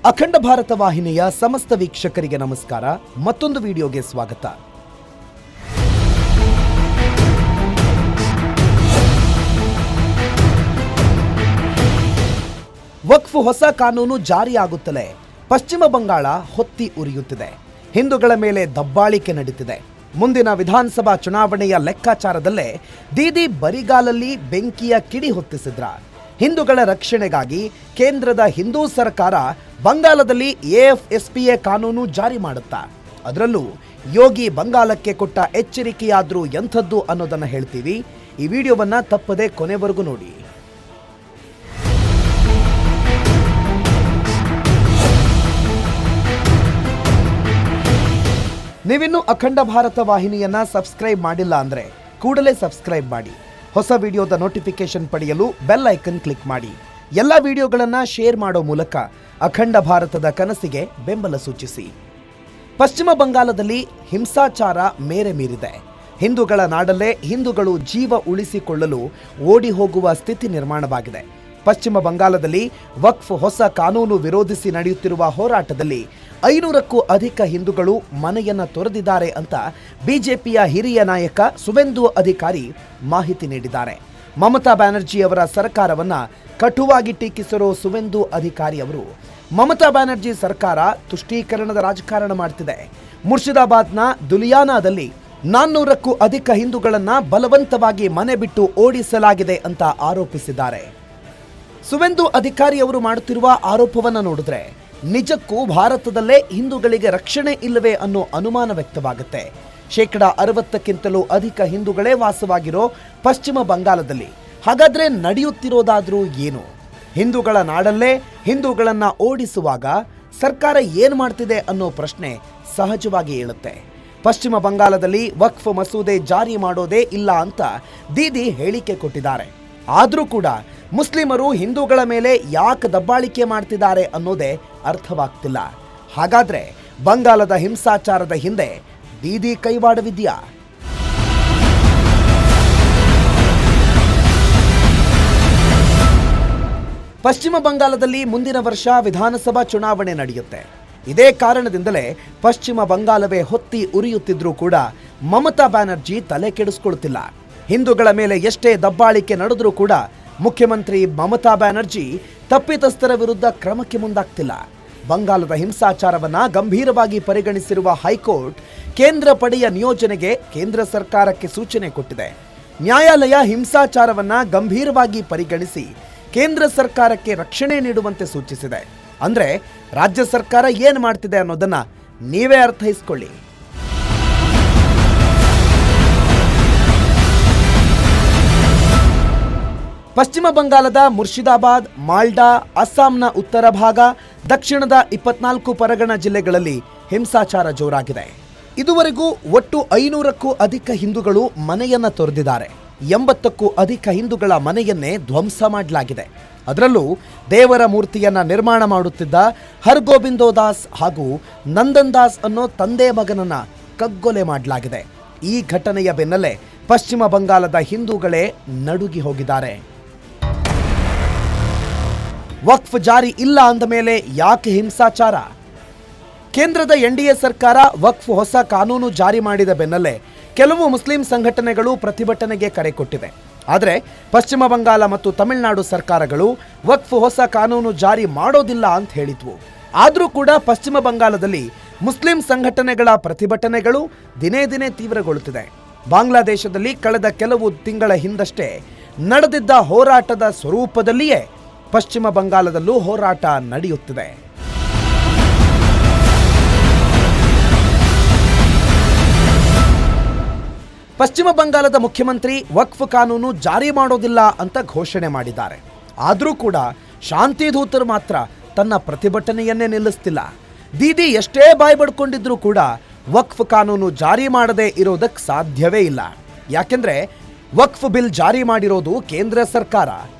ಅಖಂಡ ಭಾರತ ವಾಹಿನಿಯ ಸಮಸ್ತ ವೀಕ್ಷಕರಿಗೆ ನಮಸ್ಕಾರ. ಮತ್ತೊಂದು ವಿಡಿಯೋಗೆ ಸ್ವಾಗತ. ವಕ್ಫ್ ಹೊಸ ಕಾನೂನು ಜಾರಿಯಾಗುತ್ತಲೇ ಪಶ್ಚಿಮ ಬಂಗಾಳ ಹೊತ್ತಿ ಉರಿಯುತ್ತಿದೆ. ಹಿಂದೂಗಳ ಮೇಲೆ ದಬ್ಬಾಳಿಕೆ ನಡೀತಿದೆ. ಮುಂದಿನ ವಿಧಾನಸಭಾ ಚುನಾವಣೆಯ ಲೆಕ್ಕಾಚಾರದಲ್ಲೇ ದೀದಿ ಬರಿಗಾಲಲ್ಲಿ ಬೆಂಕಿಯ ಕಿಡಿ ಹೊತ್ತಿಸಿದ್ರ. ಹಿಂದೂಗಳ ರಕ್ಷಣೆಗಾಗಿ ಕೇಂದ್ರದ ಹಿಂದೂ ಸರ್ಕಾರ ಬಂಗಾಲದಲ್ಲಿ AFSPA ಕಾನೂನು ಜಾರಿ ಮಾಡುತ್ತಾ, ಅದರಲ್ಲೂ ಯೋಗಿ ಬಂಗಾಲಕ್ಕೆ ಕೊಟ್ಟ ಎಚ್ಚರಿಕೆಯಾದ್ರೂ ಎಂಥದ್ದು ಅನ್ನೋದನ್ನ ಹೇಳ್ತೀವಿ. ಈ ವಿಡಿಯೋವನ್ನ ತಪ್ಪದೆ ಕೊನೆವರೆಗೂ ನೋಡಿ. ನೀವಿನ್ನೂ ಅಖಂಡ ಭಾರತ ವಾಹಿನಿಯನ್ನ ಸಬ್ಸ್ಕ್ರೈಬ್ ಮಾಡಿಲ್ಲ ಅಂದ್ರೆ ಕೂಡಲೇ ಸಬ್ಸ್ಕ್ರೈಬ್ ಮಾಡಿ. ಹೊಸ ವಿಡಿಯೋದ ನೋಟಿಫಿಕೇಶನ್ ಪಡೆಯಲು ಬೆಲ್ ಐಕನ್ ಕ್ಲಿಕ್ ಮಾಡಿ. ಎಲ್ಲ ವಿಡಿಯೋಗಳನ್ನ ಶೇರ್ ಮಾಡೋ ಮೂಲಕ ಅಖಂಡ ಭಾರತದ ಕನಸಿಗೆ ಬೆಂಬಲ ಸೂಚಿಸಿ. ಪಶ್ಚಿಮ ಬಂಗಾಳದಲ್ಲಿ ಹಿಂಸಾಚಾರ ಮೇರೆ ಮೀರಿದೆ. ಹಿಂದೂಗಳ ನಾಡಲ್ಲೇ ಹಿಂದೂಗಳು ಜೀವ ಉಳಿಸಿಕೊಳ್ಳಲು ಓಡಿ ಹೋಗುವ ಸ್ಥಿತಿ ನಿರ್ಮಾಣವಾಗಿದೆ. ಪಶ್ಚಿಮ ಬಂಗಾಳದಲ್ಲಿ ವಕ್ಫ್ ಹೊಸ ಕಾನೂನು ವಿರೋಧಿಸಿ ನಡೆಯುತ್ತಿರುವ ಹೋರಾಟದಲ್ಲಿ 500ಕ್ಕೂ ಅಧಿಕ ಹಿಂದೂಗಳು ಮನೆಯನ್ನ ತೊರೆದಿದ್ದಾರೆ ಅಂತ ಬಿಜೆಪಿಯ ಹಿರಿಯ ನಾಯಕ ಸುವೆಂದು ಅಧಿಕಾರಿ ಮಾಹಿತಿ ನೀಡಿದ್ದಾರೆ. ಮಮತಾ ಬ್ಯಾನರ್ಜಿ ಅವರ ಸರ್ಕಾರವನ್ನ ಕಟುವಾಗಿ ಟೀಕಿಸಿರೋ ಸುವೆಂದು ಅಧಿಕಾರಿ ಅವರು, ಮಮತಾ ಬ್ಯಾನರ್ಜಿ ಸರ್ಕಾರ ತುಷ್ಟೀಕರಣದ ರಾಜಕಾರಣ ಮಾಡ್ತಿದೆ. ಮುರ್ಷಿದಾಬಾದ್ನ ದುಲಿಯಾನಾದಲ್ಲಿ 400ಕ್ಕೂ ಅಧಿಕ ಹಿಂದೂಗಳನ್ನ ಬಲವಂತವಾಗಿ ಮನೆ ಬಿಟ್ಟು ಓಡಿಸಲಾಗಿದೆ ಅಂತ ಆರೋಪಿಸಿದ್ದಾರೆ. ಸುವೆಂದು ಅಧಿಕಾರಿ ಅವರು ಮಾಡುತ್ತಿರುವ ಆರೋಪವನ್ನ ನೋಡಿದ್ರೆ ನಿಜಕ್ಕೂ ಭಾರತದಲ್ಲೇ ಹಿಂದೂಗಳಿಗೆ ರಕ್ಷಣೆ ಇಲ್ಲವೇ ಅನ್ನೋ ಅನುಮಾನ ವ್ಯಕ್ತವಾಗುತ್ತೆ. 60%ಕ್ಕಿಂತಲೂ ಅಧಿಕ ಹಿಂದೂಗಳೇ ವಾಸವಾಗಿರೋ ಪಶ್ಚಿಮ ಬಂಗಾಳದಲ್ಲಿ ಹಾಗಾದ್ರೆ ನಡೆಯುತ್ತಿರೋದಾದ್ರೂ ಏನು? ಹಿಂದೂಗಳ ನಾಡಲ್ಲೇ ಹಿಂದೂಗಳನ್ನ ಓಡಿಸುವಾಗ ಸರ್ಕಾರ ಏನ್ ಮಾಡ್ತಿದೆ ಅನ್ನೋ ಪ್ರಶ್ನೆ ಸಹಜವಾಗಿ ಏಳುತ್ತೆ. ಪಶ್ಚಿಮ ಬಂಗಾಳದಲ್ಲಿ ವಕ್ಫ್ ಮಸೂದೆ ಜಾರಿ ಮಾಡೋದೇ ಇಲ್ಲ ಅಂತ ದೀದಿ ಹೇಳಿಕೆ ಕೊಟ್ಟಿದ್ದಾರೆ. ಆದ್ರೂ ಕೂಡ ಮುಸ್ಲಿಮರು ಹಿಂದೂಗಳ ಮೇಲೆ ಯಾಕೆ ದಬ್ಬಾಳಿಕೆ ಮಾಡ್ತಿದ್ದಾರೆ ಅನ್ನೋದೇ ಅರ್ಥವಾಗ್ತಿಲ್ಲ. ಹಾಗಾದ್ರೆ ಬಂಗಾಳದ ಹಿಂಸಾಚಾರದ ಹಿಂದೆ ದೀದಿ ಕೈವಾಡವಿದ್ಯಾ? ಪಶ್ಚಿಮ ಬಂಗಾಳದಲ್ಲಿ ಮುಂದಿನ ವರ್ಷ ವಿಧಾನಸಭಾ ಚುನಾವಣೆ ನಡೆಯುತ್ತೆ. ಇದೇ ಕಾರಣದಿಂದಲೇ ಪಶ್ಚಿಮ ಬಂಗಾಳವೇ ಹೊತ್ತಿ ಉರಿಯುತ್ತಿದ್ರೂ ಕೂಡ ಮಮತಾ ಬ್ಯಾನರ್ಜಿ ತಲೆ ಕೆಡಿಸ್ಕೊಳ್ತಿಲ್ಲ. ಹಿಂದೂಗಳ ಮೇಲೆ ಎಷ್ಟೇ ದಬ್ಬಾಳಿಕೆ ನಡೆದ್ರೂ ಕೂಡ ಮುಖ್ಯಮಂತ್ರಿ ಮಮತಾ ಬ್ಯಾನರ್ಜಿ ತಪ್ಪಿತಸ್ಥರ ವಿರುದ್ಧ ಕ್ರಮಕ್ಕೆ ಮುಂದಾಗ್ತಿಲ್ಲ. ಬಂಗಾಳದ ಹಿಂಸಾಚಾರವನ್ನ ಗಂಭೀರವಾಗಿ ಪರಿಗಣಿಸಿರುವ ಹೈಕೋರ್ಟ್ ಕೇಂದ್ರ ಪಡೆಯ ನಿಯೋಜನೆಗೆ ಕೇಂದ್ರ ಸರ್ಕಾರಕ್ಕೆ ಸೂಚನೆ ಕೊಟ್ಟಿದೆ. ನ್ಯಾಯಾಲಯ ಹಿಂಸಾಚಾರವನ್ನ ಗಂಭೀರವಾಗಿ ಪರಿಗಣಿಸಿ ಕೇಂದ್ರ ಸರ್ಕಾರಕ್ಕೆ ರಕ್ಷಣೆ ನೀಡುವಂತೆ ಸೂಚಿಸಿದೆ. ಅಂದ್ರೆ ರಾಜ್ಯ ಸರ್ಕಾರ ಏನು ಮಾಡ್ತಿದೆ ಅನ್ನೋದನ್ನ ನೀವೇ ಅರ್ಥೈಸ್ಕೊಳ್ಳಿ. ಪಶ್ಚಿಮ ಬಂಗಾಳದ ಮುರ್ಷಿದಾಬಾದ್, ಮಾಲ್ಡಾ, ಅಸ್ಸಾಂನ ಉತ್ತರ ಭಾಗ, ದಕ್ಷಿಣದ 24 ಪರಗಣ ಜಿಲ್ಲೆಗಳಲ್ಲಿ ಹಿಂಸಾಚಾರ ಜೋರಾಗಿದೆ. ಇದುವರೆಗೂ ಒಟ್ಟು 500ಕ್ಕೂ ಅಧಿಕ ಹಿಂದೂಗಳು ಮನೆಯನ್ನ ತೊರೆದಿದ್ದಾರೆ. 80ಕ್ಕೂ ಅಧಿಕ ಹಿಂದೂಗಳ ಮನೆಯನ್ನೇ ಧ್ವಂಸ ಮಾಡಲಾಗಿದೆ. ಅದರಲ್ಲೂ ದೇವರ ಮೂರ್ತಿಯನ್ನ ನಿರ್ಮಾಣ ಮಾಡುತ್ತಿದ್ದ ಹರ್ಗೋಬಿಂದೋ ದಾಸ್ ಹಾಗೂ ನಂದನ್ ದಾಸ್ ಅನ್ನೋ ತಂದೆ ಮಗನನ್ನ ಕಗ್ಗೊಲೆ ಮಾಡಲಾಗಿದೆ. ಈ ಘಟನೆಯ ಬೆನ್ನಲ್ಲೇ ಪಶ್ಚಿಮ ಬಂಗಾಳದ ಹಿಂದೂಗಳೇ ನಡುಗಿ ಹೋಗಿದ್ದಾರೆ. ವಕ್ಫ್ ಜಾರಿ ಇಲ್ಲ ಅಂದ ಮೇಲೆ ಯಾಕೆ ಹಿಂಸಾಚಾರ? ಕೇಂದ್ರದ NDA ಸರ್ಕಾರ ವಕ್ಫ್ ಹೊಸ ಕಾನೂನು ಜಾರಿ ಮಾಡಿದ ಬೆನ್ನಲ್ಲೇ ಕೆಲವು ಮುಸ್ಲಿಂ ಸಂಘಟನೆಗಳು ಪ್ರತಿಭಟನೆಗೆ ಕರೆ ಕೊಟ್ಟಿವೆ. ಆದರೆ ಪಶ್ಚಿಮ ಬಂಗಾಳ ಮತ್ತು ತಮಿಳುನಾಡು ಸರ್ಕಾರಗಳು ವಕ್ಫ್ ಹೊಸ ಕಾನೂನು ಜಾರಿ ಮಾಡೋದಿಲ್ಲ ಅಂತ ಹೇಳಿದ್ವು. ಆದರೂ ಕೂಡ ಪಶ್ಚಿಮ ಬಂಗಾಳದಲ್ಲಿ ಮುಸ್ಲಿಂ ಸಂಘಟನೆಗಳ ಪ್ರತಿಭಟನೆಗಳು ದಿನೇ ದಿನೇ ತೀವ್ರಗೊಳ್ಳುತ್ತಿದೆ. ಬಾಂಗ್ಲಾದೇಶದಲ್ಲಿ ಕಳೆದ ಕೆಲವು ತಿಂಗಳ ಹಿಂದಷ್ಟೇ ನಡೆದಿದ್ದ ಹೋರಾಟದ ಸ್ವರೂಪದಲ್ಲಿಯೇ ಪಶ್ಚಿಮ ಬಂಗಾಳದಲ್ಲೂ ಹೋರಾಟ ನಡೆಯುತ್ತಿದೆ. ಪಶ್ಚಿಮ ಬಂಗಾಳದ ಮುಖ್ಯಮಂತ್ರಿ ವಕ್ಫ್ ಕಾನೂನು ಜಾರಿ ಮಾಡೋದಿಲ್ಲ ಅಂತ ಘೋಷಣೆ ಮಾಡಿದ್ದಾರೆ. ಆದರೂ ಕೂಡ ಶಾಂತಿದೂತರು ಮಾತ್ರ ತನ್ನ ಪ್ರತಿಭಟನೆಯನ್ನೇ ನಿಲ್ಲಿಸ್ತಿಲ್ಲ. ದೀದಿ ಎಷ್ಟೇ ಬಾಯ್ ಬಡ್ಕೊಂಡಿದ್ರೂ ಕೂಡ ವಕ್ಫ್ ಕಾನೂನು ಜಾರಿ ಮಾಡದೇ ಇರೋದಕ್ಕೆ ಸಾಧ್ಯವೇ ಇಲ್ಲ. ಯಾಕೆಂದ್ರೆ ವಕ್ಫ್ ಬಿಲ್ ಜಾರಿ ಮಾಡಿರೋದು ಕೇಂದ್ರ ಸರ್ಕಾರ.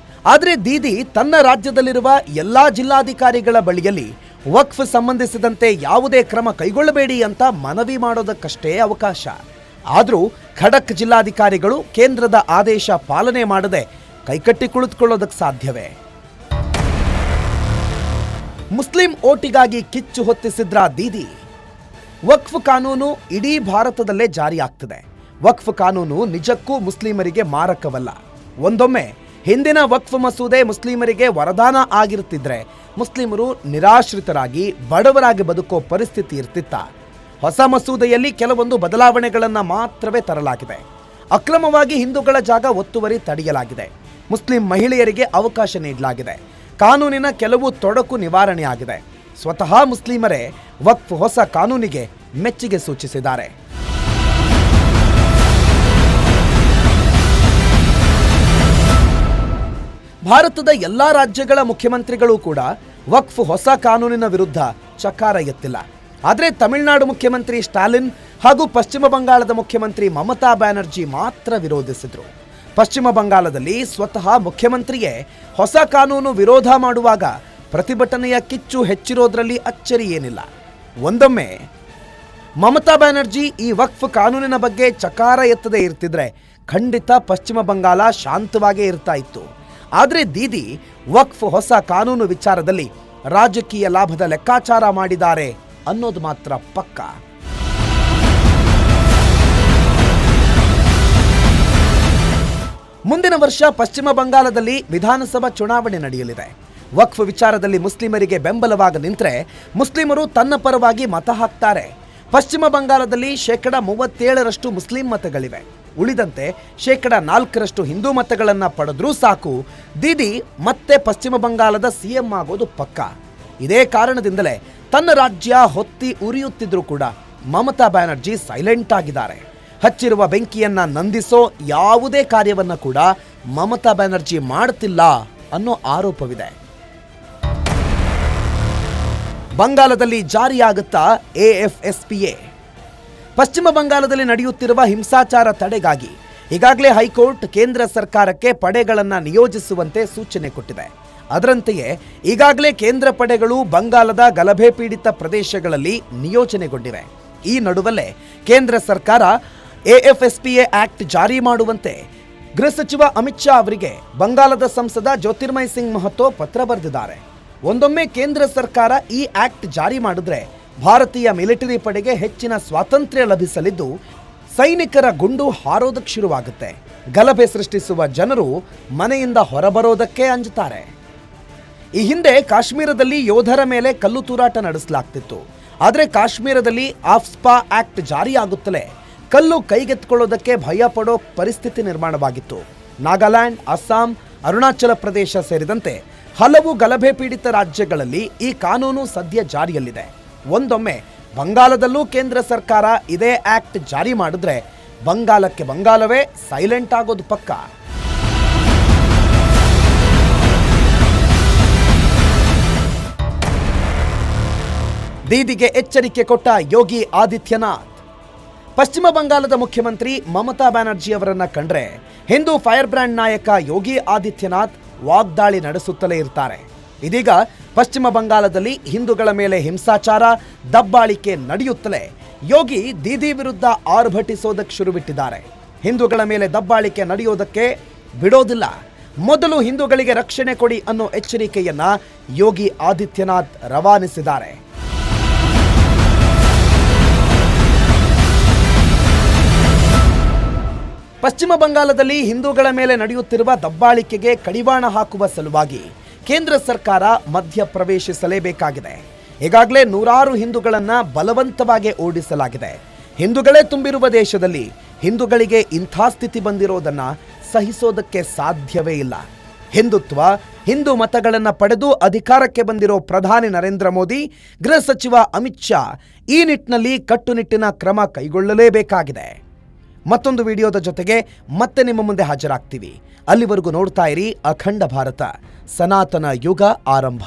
ಆದರೆ ದೀದಿ ತನ್ನ ರಾಜ್ಯದಲ್ಲಿರುವ ಎಲ್ಲಾ ಜಿಲ್ಲಾಧಿಕಾರಿಗಳ ಬಳಿಯಲ್ಲಿ ವಕ್ಫ್ ಸಂಬಂಧಿಸಿದಂತೆ ಯಾವುದೇ ಕ್ರಮ ಕೈಗೊಳ್ಳಬೇಡಿ ಅಂತ ಮನವಿ ಮಾಡೋದಕ್ಕಷ್ಟೇ ಅವಕಾಶ. ಆದರೂ ಖಡಕ್ ಜಿಲ್ಲಾಧಿಕಾರಿಗಳು ಕೇಂದ್ರದ ಆದೇಶ ಪಾಲನೆ ಮಾಡದೆ ಕೈಕಟ್ಟಿ ಕುಳಿತುಕೊಳ್ಳೋದಕ್ಕೆ ಸಾಧ್ಯವೇ? ಮುಸ್ಲಿಂ ಓಟಿಗಾಗಿ ಕಿಚ್ಚು ಹೊತ್ತಿಸಿದ್ರ ದೀದಿ. ವಕ್ಫ್ ಕಾನೂನು ಇಡೀ ಭಾರತದಲ್ಲೇ ಜಾರಿಯಾಗ್ತಿದೆ. ವಕ್ಫ್ ಕಾನೂನು ನಿಜಕ್ಕೂ ಮುಸ್ಲಿಮರಿಗೆ ಮಾರಕವಲ್ಲ. ಒಂದೊಮ್ಮೆ ಹಿಂದಿನ ವಕ್ಫ್ ಮಸೂದೆ ಮುಸ್ಲಿಮರಿಗೆ ವರದಾನ ಆಗಿರುತ್ತಿದ್ರೆ ಮುಸ್ಲಿಮರು ನಿರಾಶ್ರಿತರಾಗಿ ಬಡವರಾಗಿ ಬದುಕೋ ಪರಿಸ್ಥಿತಿ ಇರ್ತಿತ್ತ. ಹೊಸ ಮಸೂದೆಯಲ್ಲಿ ಕೆಲವೊಂದು ಬದಲಾವಣೆಗಳನ್ನು ಮಾತ್ರವೇ ತರಲಾಗಿದೆ. ಅಕ್ರಮವಾಗಿ ಹಿಂದೂಗಳ ಜಾಗ ಒತ್ತುವರಿ ತಡೆಯಲಾಗಿದೆ. ಮುಸ್ಲಿಂ ಮಹಿಳೆಯರಿಗೆ ಅವಕಾಶ ನೀಡಲಾಗಿದೆ. ಕಾನೂನಿನ ಕೆಲವು ತೊಡಕು ನಿವಾರಣೆಯಾಗಿದೆ. ಸ್ವತಃ ಮುಸ್ಲಿಮರೇ ವಕ್ಫ್ ಹೊಸ ಕಾನೂನಿಗೆ ಮೆಚ್ಚುಗೆ ಸೂಚಿಸಿದ್ದಾರೆ. ಭಾರತದ ಎಲ್ಲಾ ರಾಜ್ಯಗಳ ಮುಖ್ಯಮಂತ್ರಿಗಳು ಕೂಡ ವಕ್ಫ್ ಹೊಸ ಕಾನೂನಿನ ವಿರುದ್ಧ ಚಕಾರ ಎತ್ತಿಲ್ಲ. ಆದರೆ ತಮಿಳುನಾಡು ಮುಖ್ಯಮಂತ್ರಿ ಸ್ಟಾಲಿನ್ ಹಾಗೂ ಪಶ್ಚಿಮ ಬಂಗಾಳದ ಮುಖ್ಯಮಂತ್ರಿ ಮಮತಾ ಬ್ಯಾನರ್ಜಿ ಮಾತ್ರ ವಿರೋಧಿಸಿದ್ರು. ಪಶ್ಚಿಮ ಬಂಗಾಳದಲ್ಲಿ ಸ್ವತಃ ಮುಖ್ಯಮಂತ್ರಿಯೇ ಹೊಸ ಕಾನೂನು ವಿರೋಧ ಮಾಡುವಾಗ ಪ್ರತಿಭಟನೆಯ ಕಿಚ್ಚು ಹೆಚ್ಚಿರೋದ್ರಲ್ಲಿ ಅಚ್ಚರಿ ಏನಿಲ್ಲ. ಒಂದೊಮ್ಮೆ ಮಮತಾ ಬ್ಯಾನರ್ಜಿ ಈ ವಕ್ಫ್ ಕಾನೂನಿನ ಬಗ್ಗೆ ಚಕಾರ ಎತ್ತದೇ ಇರ್ತಿದ್ರೆ ಖಂಡಿತ ಪಶ್ಚಿಮ ಬಂಗಾಳ ಶಾಂತವಾಗೇ ಇರ್ತಾ ಇತ್ತು. ಆದರೆ ದೀದಿ ವಕ್ಫ್ ಹೊಸ ಕಾನೂನು ವಿಚಾರದಲ್ಲಿ ರಾಜಕೀಯ ಲಾಭದ ಲೆಕ್ಕಾಚಾರ ಮಾಡಿದ್ದಾರೆ ಅನ್ನೋದು ಮಾತ್ರ ಪಕ್ಕ. ಮುಂದಿನ ವರ್ಷ ಪಶ್ಚಿಮ ಬಂಗಾಳದಲ್ಲಿ ವಿಧಾನಸಭಾ ಚುನಾವಣೆ ನಡೆಯಲಿದೆ. ವಕ್ಫ್ ವಿಚಾರದಲ್ಲಿ ಮುಸ್ಲಿಮರಿಗೆ ಬೆಂಬಲವಾಗಿ ನಿಂತರೆ ಮುಸ್ಲಿಮರು ತನ್ನ ಪರವಾಗಿ ಮತ ಹಾಕ್ತಾರೆ. ಪಶ್ಚಿಮ ಬಂಗಾಳದಲ್ಲಿ 37% ಮುಸ್ಲಿಂ ಮತಗಳಿವೆ. ಉಳಿದಂತೆ 4% ಹಿಂದೂ ಮತಗಳನ್ನು ಪಡೆದ್ರೂ ಸಾಕು, ದೀದಿ ಮತ್ತೆ ಪಶ್ಚಿಮ ಬಂಗಾಳದ ಸಿಎಂ ಆಗೋದು ಪಕ್ಕ. ಇದೇ ಕಾರಣದಿಂದಲೇ ತನ್ನ ರಾಜ್ಯ ಹೊತ್ತಿ ಉರಿಯುತ್ತಿದ್ರೂ ಕೂಡ ಮಮತಾ ಬ್ಯಾನರ್ಜಿ ಸೈಲೆಂಟ್ ಆಗಿದ್ದಾರೆ. ಹಚ್ಚಿರುವ ಬೆಂಕಿಯನ್ನ ನಂದಿಸೋ ಯಾವುದೇ ಕಾರ್ಯವನ್ನ ಕೂಡ ಮಮತಾ ಬ್ಯಾನರ್ಜಿ ಮಾಡ್ತಿಲ್ಲ ಅನ್ನೋ ಆರೋಪವಿದೆ. ಬಂಗಾಳದಲ್ಲಿ ಜಾರಿಯಾಗುತ್ತಾ AFSPA. ಪಶ್ಚಿಮ ಬಂಗಾಳದಲ್ಲಿ ನಡೆಯುತ್ತಿರುವ ಹಿಂಸಾಚಾರ ತಡೆಗಾಗಿ ಈಗಾಗಲೇ ಹೈಕೋರ್ಟ್ ಕೇಂದ್ರ ಸರ್ಕಾರಕ್ಕೆ ಪಡೆಗಳನ್ನು ನಿಯೋಜಿಸುವಂತೆ ಸೂಚನೆ ಕೊಟ್ಟಿದೆ. ಅದರಂತೆಯೇ ಈಗಾಗಲೇ ಕೇಂದ್ರ ಪಡೆಗಳು ಬಂಗಾಳದ ಗಲಭೆ ಪೀಡಿತ ಪ್ರದೇಶಗಳಲ್ಲಿ ನಿಯೋಜನೆಗೊಂಡಿವೆ. ಈ ನಡುವಲ್ಲೇ ಕೇಂದ್ರ ಸರ್ಕಾರ AFSPA ಆಕ್ಟ್ ಜಾರಿ ಮಾಡುವಂತೆ ಗೃಹ ಸಚಿವ ಅಮಿತ್ ಶಾ ಅವರಿಗೆ ಬಂಗಾಳದ ಸಂಸದ ಜ್ಯೋತಿರ್ಮಯ್ ಸಿಂಗ್ ಮಹತೋ ಪತ್ರ ಬರೆದಿದ್ದಾರೆ. ಒಂದೊಮ್ಮೆ ಕೇಂದ್ರ ಸರ್ಕಾರ ಈ ಆಕ್ಟ್ ಜಾರಿ ಮಾಡಿದ್ರೆ ಭಾರತೀಯ ಮಿಲಿಟರಿ ಪಡೆಗೆ ಹೆಚ್ಚಿನ ಸ್ವಾತಂತ್ರ್ಯ ಲಭಿಸಲಿದ್ದು ಸೈನಿಕರ ಗುಂಡು ಹಾರೋದಕ್ಕೆ ಶುರುವಾಗುತ್ತೆ. ಗಲಭೆ ಸೃಷ್ಟಿಸುವ ಜನರು ಮನೆಯಿಂದ ಹೊರಬರೋದಕ್ಕೆ ಅಂಜುತ್ತಾರೆ. ಈ ಹಿಂದೆ ಕಾಶ್ಮೀರದಲ್ಲಿ ಯೋಧರ ಮೇಲೆ ಕಲ್ಲು ತೂರಾಟ ನಡೆಸಲಾಗ್ತಿತ್ತು. ಆದರೆ ಕಾಶ್ಮೀರದಲ್ಲಿ ಆಫ್ಸ್ಪಾ ಆಕ್ಟ್ ಜಾರಿಯಾಗುತ್ತಲೇ ಕಲ್ಲು ಕೈಗೆತ್ತಿಕೊಳ್ಳೋದಕ್ಕೆ ಭಯ ಪಡೋ ಪರಿಸ್ಥಿತಿ ನಿರ್ಮಾಣವಾಗಿತ್ತು. ನಾಗಾಲ್ಯಾಂಡ್, ಅಸ್ಸಾಂ, ಅರುಣಾಚಲ ಪ್ರದೇಶ ಸೇರಿದಂತೆ ಹಲವು ಗಲಭೆ ಪೀಡಿತ ರಾಜ್ಯಗಳಲ್ಲಿ ಈ ಕಾನೂನು ಸದ್ಯ ಜಾರಿಯಲ್ಲಿದೆ. ಒಂದೊಮ್ಮೆ ಬಂಗಾಳದಲ್ಲೂ ಕೇಂದ್ರ ಸರ್ಕಾರ ಇದೇ ಆಕ್ಟ್ ಜಾರಿ ಮಾಡಿದ್ರೆ ಬಂಗಾಳಕ್ಕೆ ಬಂಗಾಳವೇ ಸೈಲೆಂಟ್ ಆಗೋದು ಪಕ್ಕ. ದೀದಿಗೆ ಎಚ್ಚರಿಕೆ ಕೊಟ್ಟ ಯೋಗಿ ಆದಿತ್ಯನಾಥ್. ಪಶ್ಚಿಮ ಬಂಗಾಳದ ಮುಖ್ಯಮಂತ್ರಿ ಮಮತಾ ಬ್ಯಾನರ್ಜಿ ಅವರನ್ನ ಕಂಡ್ರೆ ಹಿಂದೂ ಫೈರ್ ಬ್ರ್ಯಾಂಡ್ ನಾಯಕ ಯೋಗಿ ಆದಿತ್ಯನಾಥ್ ವಾಗ್ದಾಳಿ ನಡೆಸುತ್ತಲೇ ಇರ್ತಾರೆ. ಇದೀಗ ಪಶ್ಚಿಮ ಬಂಗಾಳದಲ್ಲಿ ಹಿಂದೂಗಳ ಮೇಲೆ ಹಿಂಸಾಚಾರ, ದಬ್ಬಾಳಿಕೆ ನಡೆಯುತ್ತಲೇ ಯೋಗಿ ದೀದಿ ವಿರುದ್ಧ ಆರ್ಭಟಿಸೋದಕ್ಕೆ ಶುರುಬಿಟ್ಟಿದ್ದಾರೆ. ಹಿಂದೂಗಳ ಮೇಲೆ ದಬ್ಬಾಳಿಕೆ ನಡೆಯೋದಕ್ಕೆ ಬಿಡೋದಿಲ್ಲ, ಮೊದಲು ಹಿಂದೂಗಳಿಗೆ ರಕ್ಷಣೆ ಕೊಡಿ ಅನ್ನೋ ಎಚ್ಚರಿಕೆಯನ್ನ ಯೋಗಿ ಆದಿತ್ಯನಾಥ್ ರವಾನಿಸಿದ್ದಾರೆ. ಪಶ್ಚಿಮ ಬಂಗಾಳದಲ್ಲಿ ಹಿಂದೂಗಳ ಮೇಲೆ ನಡೆಯುತ್ತಿರುವ ದಬ್ಬಾಳಿಕೆಗೆ ಕಡಿವಾಣ ಹಾಕುವ ಸಲುವಾಗಿ ಕೇಂದ್ರ ಸರ್ಕಾರ ಮಧ್ಯ ಪ್ರವೇಶಿಸಲೇಬೇಕಾಗಿದೆ. ಈಗಾಗಲೇ ನೂರಾರು ಹಿಂದೂಗಳನ್ನು ಬಲವಂತವಾಗಿ ಓಡಿಸಲಾಗಿದೆ. ಹಿಂದೂಗಳೇ ತುಂಬಿರುವ ದೇಶದಲ್ಲಿ ಹಿಂದೂಗಳಿಗೆ ಇಂಥ ಸ್ಥಿತಿ ಬಂದಿರೋದನ್ನ ಸಹಿಸೋದಕ್ಕೆ ಸಾಧ್ಯವೇ ಇಲ್ಲ. ಹಿಂದುತ್ವ, ಹಿಂದೂ ಮತಗಳನ್ನು ಪಡೆದು ಅಧಿಕಾರಕ್ಕೆ ಬಂದಿರೋ ಪ್ರಧಾನಿ ನರೇಂದ್ರ ಮೋದಿ, ಗೃಹ ಸಚಿವ ಅಮಿತ್ ಶಾ ಈ ನಿಟ್ಟಿನಲ್ಲಿ ಕಟ್ಟುನಿಟ್ಟಿನ ಕ್ರಮ ಕೈಗೊಳ್ಳಲೇಬೇಕಾಗಿದೆ. ಮತ್ತೊಂದು ವಿಡಿಯೋದ ಜೊತೆಗೆ ಮತ್ತೆ ನಿಮ್ಮ ಮುಂದೆ ಹಾಜರಾಗ್ತೀವಿ. ಅಲ್ಲಿವರೆಗೂ ನೋಡ್ತಾ ಇರಿ ಅಖಂಡ ಭಾರತ, ಸನಾತನ ಯುಗ ಆರಂಭ.